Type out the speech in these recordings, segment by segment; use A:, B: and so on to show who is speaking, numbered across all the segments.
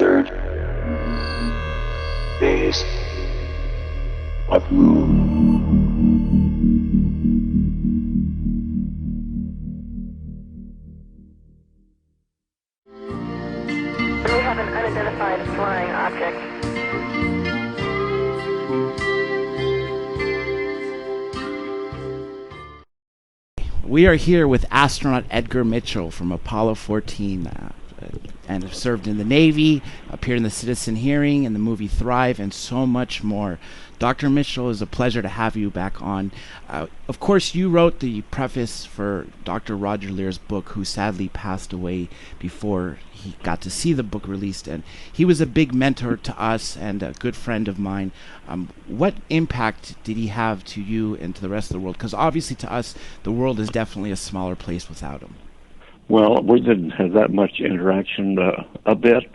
A: third phase of moon.
B: We have an unidentified flying object.
C: We are here with astronaut Edgar Mitchell from Apollo 14 and have served in the Navy, appeared in the Citizen Hearing, in the movie Thrive, and so much more. Dr. Mitchell, it's a pleasure to have you back on. Of course, you wrote the preface for Dr. Roger Lear's book, who sadly passed away before he got to see the book released, and he was a big mentor to us and a good friend of mine. What impact did he have to you and to the rest of the world? Because obviously to us, the world is definitely a smaller place without him.
D: Well, we didn't have that much interaction a bit.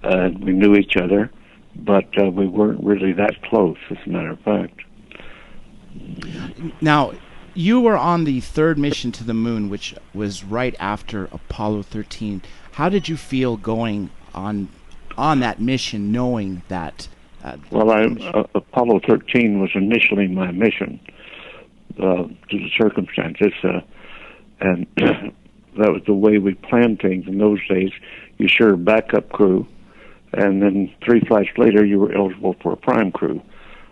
D: We knew each other, but we weren't really that close, as a matter of fact.
C: Now, you were on the third mission to the moon, which was right after Apollo 13. How did you feel going on that mission, knowing that?
D: Apollo 13 was initially my mission due to circumstances, and that was the way we planned things in those days. You served backup crew, and then 3 flights later, you were eligible for a prime crew.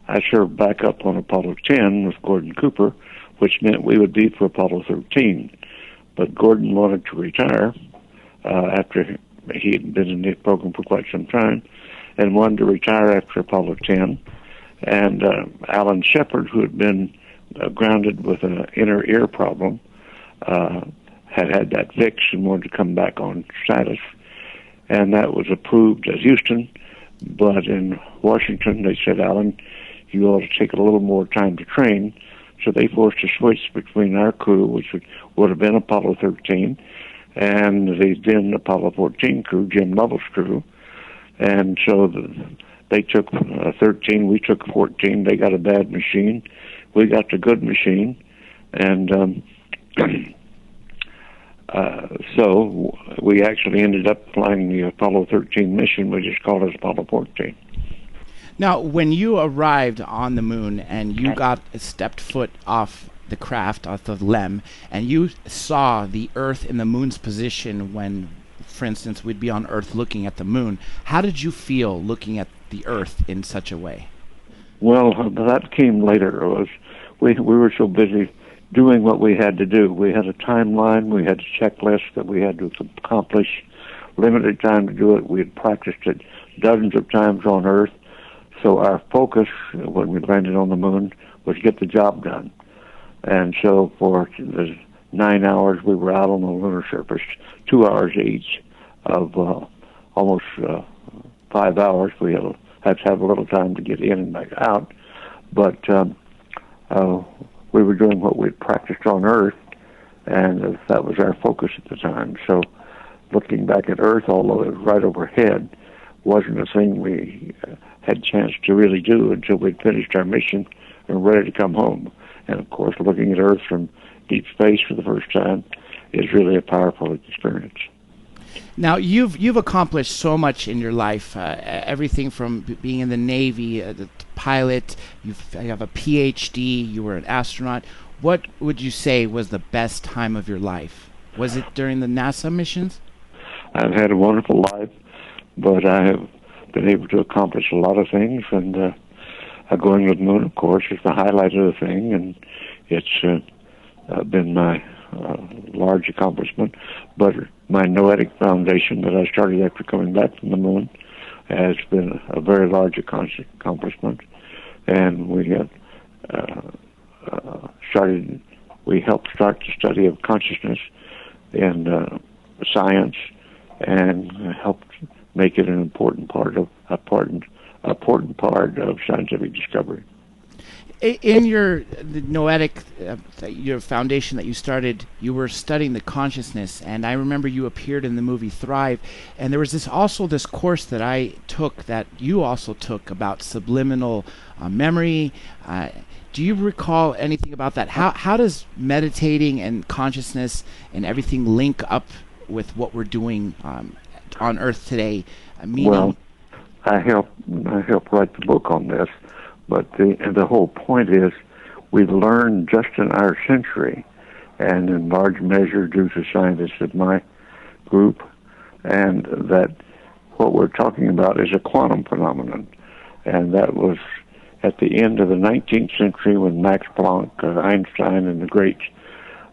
D: I served backup on Apollo 10 with Gordon Cooper, which meant we would be for Apollo 13. But Gordon wanted to retire after he had been in the program for quite some time, and wanted to retire after Apollo 10. And Alan Shepard, who had been grounded with an inner ear problem, had that fixed and wanted to come back on status. And that was approved at Houston, but in Washington they said, Alan, you ought to take a little more time to train. So they forced a switch between our crew, which would have been Apollo 13, and the then Apollo 14 crew, Jim Lovell's crew. And so they took 13, we took 14. They got a bad machine. We got the good machine. And so we actually ended up flying the Apollo 13 mission. We just called it Apollo 14.
C: Now, when you arrived on the moon and you stepped foot off the craft, off the LEM, and you saw the Earth in the moon's position when, for instance, we'd be on Earth looking at the moon, how did you feel looking at the Earth in such a way? Well,
D: that came later. We were so busy doing what we had to do. We had a timeline, we had a checklist that we had to accomplish, limited time to do it. We had practiced it dozens of times on Earth. So our focus when we landed on the moon was get the job done. And so for the 9 hours we were out on the lunar surface, 2 hours each of almost 5 hours. We had to have a little time to get in and back out. But we were doing what we'd practiced on Earth, and that was our focus at the time. So looking back at Earth, although it was right overhead, wasn't a thing we had a chance to really do until we'd finished our mission and were ready to come home. And of course, looking at Earth from deep space for the first time is really a powerful experience.
C: Now, you've accomplished so much in your life, everything from being in the Navy, the pilot, you have a PhD, you were an astronaut. What would you say was the best time of your life? Was it during the NASA missions?
D: I've had a wonderful life, but I have been able to accomplish a lot of things, and going to the moon, of course, is the highlight of the thing, and it's been my large accomplishment. But my Noetic Foundation that I started after coming back from the moon has been a very large accomplishment, and we have we helped start the study of consciousness in science, and helped make it an important part of scientific discovery.
C: In the Noetic, your foundation that you started, you were studying the consciousness, and I remember you appeared in the movie Thrive, and there was this course that I took that you also took about subliminal memory. Do you recall anything about that? How does meditating and consciousness and everything link up with what we're doing on Earth today? Meaning,
D: well, I helped write the book on this, but the whole point is we've learned just in our century, and in large measure due to scientists of my group, and that what we're talking about is a quantum phenomenon, and that was at the end of the 19th century when Max Planck, Einstein, and the greats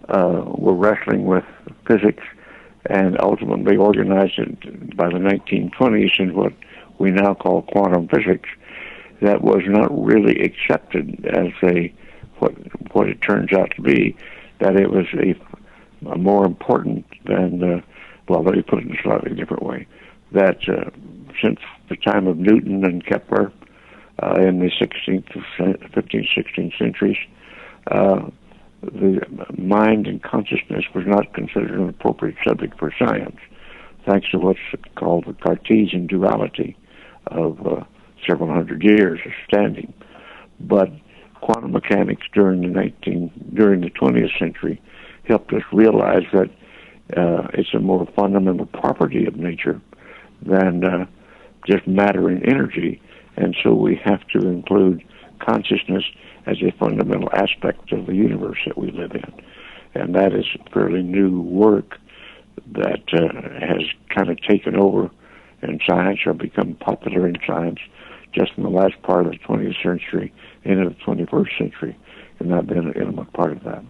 D: were wrestling with physics, and ultimately organized it by the 1920s in what we now call quantum physics. That was not really accepted as what it turns out to be, that it was a more important than, well, let me put it in a slightly different way, that since the time of Newton and Kepler in the 15th, 16th centuries, the mind and consciousness was not considered an appropriate subject for science, thanks to what's called the Cartesian duality of several hundred years of standing. But quantum mechanics during the 20th century helped us realize that it's a more fundamental property of nature than just matter and energy, and so we have to include consciousness as a fundamental aspect of the universe that we live in. And that is fairly new work that has kind of taken over in science or become popular in science just in the last part of the 20th century into the 21st century, and I've been an intimate part of that.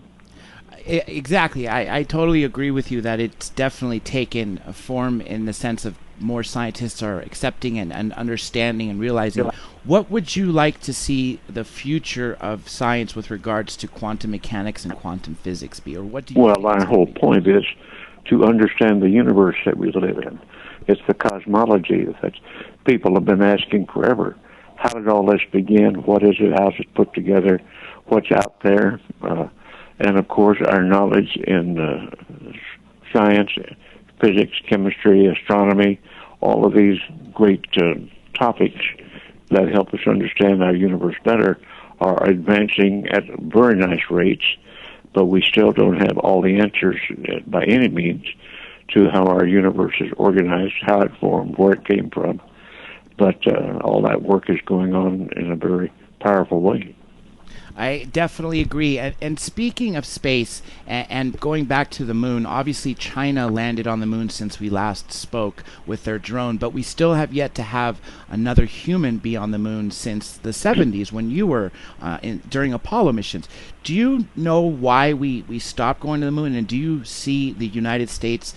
C: Exactly. I totally agree with you that it's definitely taken a form in the sense of more scientists are accepting and understanding and realizing. Yeah. What would you like to see the future of science with regards to quantum mechanics and quantum physics be? Or what do you
D: Well, our whole point is to understand the universe that we live in. It's the cosmology that people have been asking forever. How did all this begin? What is it? How's it put together? What's out there? And, of course, our knowledge in science, physics, chemistry, astronomy, all of these great topics that help us understand our universe better are advancing at very nice rates, but we still don't have all the answers by any means to how our universe is organized, how it formed, where it came from. But all that work is going on in a very powerful way.
C: I definitely agree. And speaking of space and going back to the moon, obviously China landed on the moon since we last spoke with their drone, but we still have yet to have another human be on the moon since the 70s when you were during Apollo missions. Do you know why we stopped going to the moon, and do you see the United States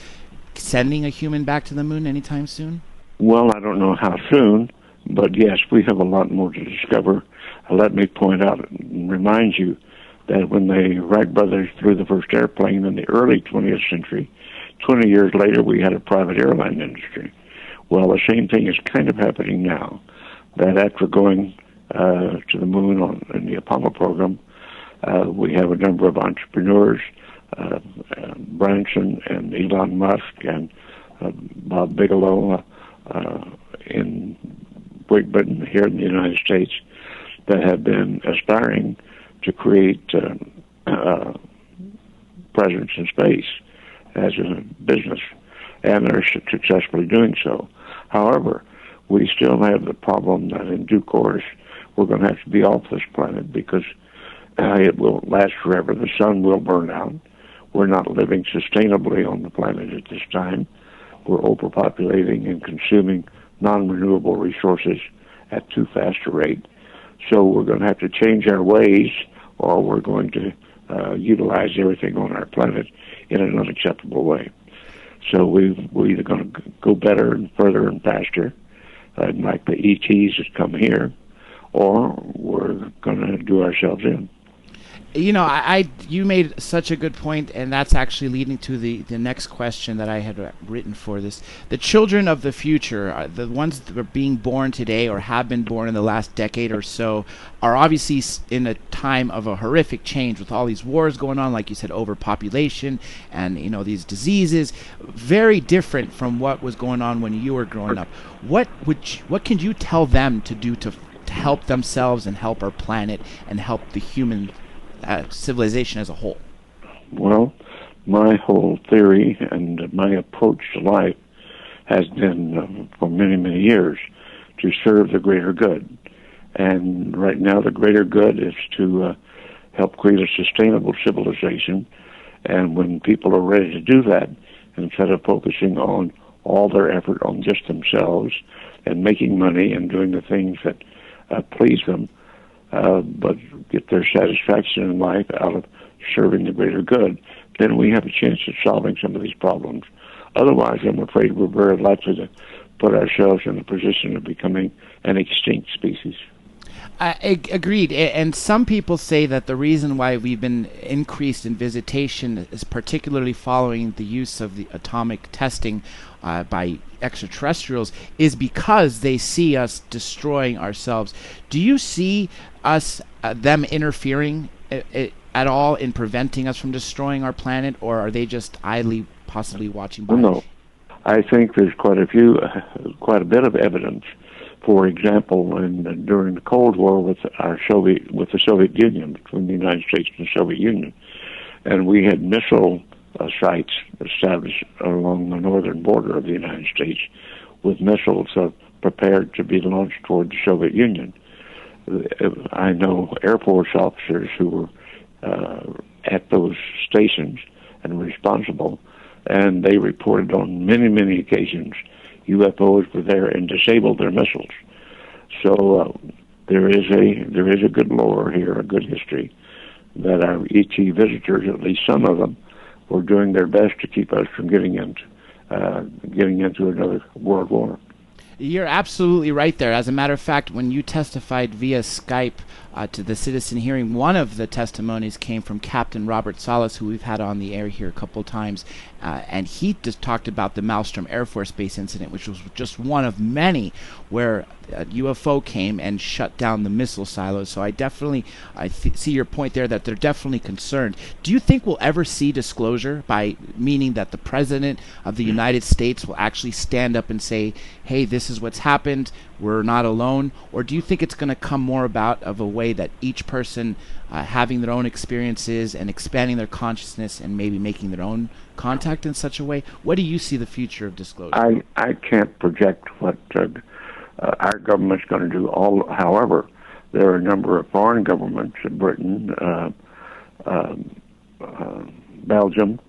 C: sending a human back to the moon anytime soon?
D: Well, I don't know how soon, but yes, we have a lot more to discover. Let me point out and remind you that when the Wright brothers flew the first airplane in the early 20th century, 20 years later we had a private airline industry. Well, the same thing is kind of happening now, that after going to the moon in the Apollo program, we have a number of entrepreneurs, Branson and Elon Musk and Bob Bigelow in Great Britain, here in the United States, that have been aspiring to create presence in space as a business, and they're successfully doing so. However, we still have the problem that in due course we're going to have to be off this planet because it won't last forever. The sun will burn out. We're not living sustainably on the planet at this time. We're overpopulating and consuming non-renewable resources at too fast a rate. So we're going to have to change our ways, or we're going to utilize everything on our planet in an unacceptable way. So we're either going to go better and further and faster, like the ETs that come here, or we're going to do ourselves in.
C: You know, you made such a good point, and that's actually leading to the next question that I had written for this. The children of the future, the ones that are being born today or have been born in the last decade or so, are obviously in a time of a horrific change with all these wars going on, like you said, overpopulation and, you know, these diseases, very different from what was going on when you were growing up. What can you tell them to do to help themselves and help our planet and help the human civilization as a whole?
D: Well, my whole theory and my approach to life has been for many, many years to serve the greater good. And right now the greater good is to help create a sustainable civilization. And when people are ready to do that, instead of focusing on all their effort on just themselves and making money and doing the things that please them, but get their satisfaction in life out of serving the greater good, then we have a chance of solving some of these problems. Otherwise, I'm afraid we're very likely to put ourselves in a position of becoming an extinct species.
C: Agreed. And some people say that the reason why we've been increased in visitation is particularly following the use of the atomic testing by extraterrestrials is because they see us destroying ourselves. Do you see them interfering at all in preventing us from destroying our planet, or are they just idly possibly watching by?
D: No. I think there's quite a bit of evidence. For example, during the Cold War with the Soviet Union, between the United States and the Soviet Union, and we had missile sites established along the northern border of the United States with missiles prepared to be launched toward the Soviet Union. I know Air Force officers who were at those stations and responsible, and they reported on many, many occasions UFOs were there and disabled their missiles. So there is a good lore here, a good history, that our ET visitors, at least some of them, were doing their best to keep us from getting into another world war.
C: You're absolutely right there. As a matter of fact, when you testified via Skype to the citizen hearing, one of the testimonies came from Captain Robert Salas, who we've had on the air here a couple of times, and he just talked about the Malmstrom Air Force Base incident, which was just one of many where a UFO came and shut down the missile silos. So I see your point there, that they're definitely concerned. Do you think we'll ever see disclosure, by meaning that the President of the United States will actually stand up and say, hey, this is what's happened, we're not alone? Or do you think it's going to come more about of a way that each person having their own experiences and expanding their consciousness and maybe making their own contact in such a way? What do you see the future of disclosure?
D: I can't project what our government's going to do. However, there are a number of foreign governments, Britain, Belgium,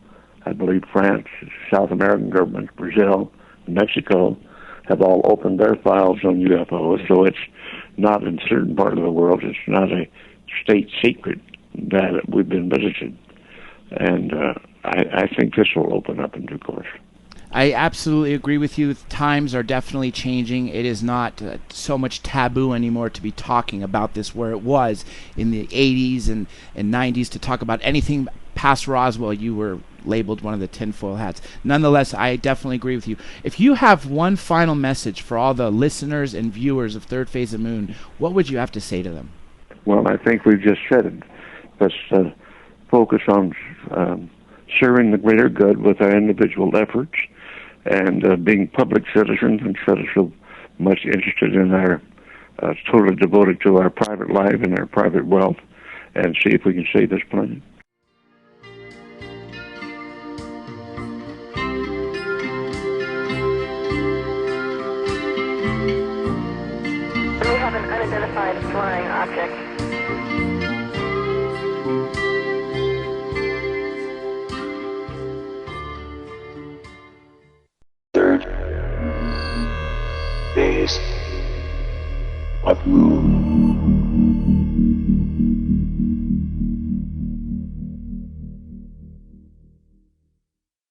D: I believe France, South American governments, Brazil, Mexico, have all opened their files on UFOs. So it's not in a certain part of the world. It's not a state secret that we've been visited. And I think this will open up in due course.
C: I absolutely agree with you. Times are definitely changing. It is not so much taboo anymore to be talking about this, where it was in the 80s and 90s to talk about anything past Roswell. You were labeled one of the tinfoil hats. Nonetheless, I definitely agree with you. If you have one final message for all the listeners and viewers of Third Phase of Moon, what would you have to say to them?
D: Well, I think we've just said it. Let's focus on serving the greater good with our individual efforts, and being public citizens instead of so much interested in our totally devoted to our private life and our private wealth, and see if we can save this planet.
B: We have an unidentified flying object.
A: Third phase of moon.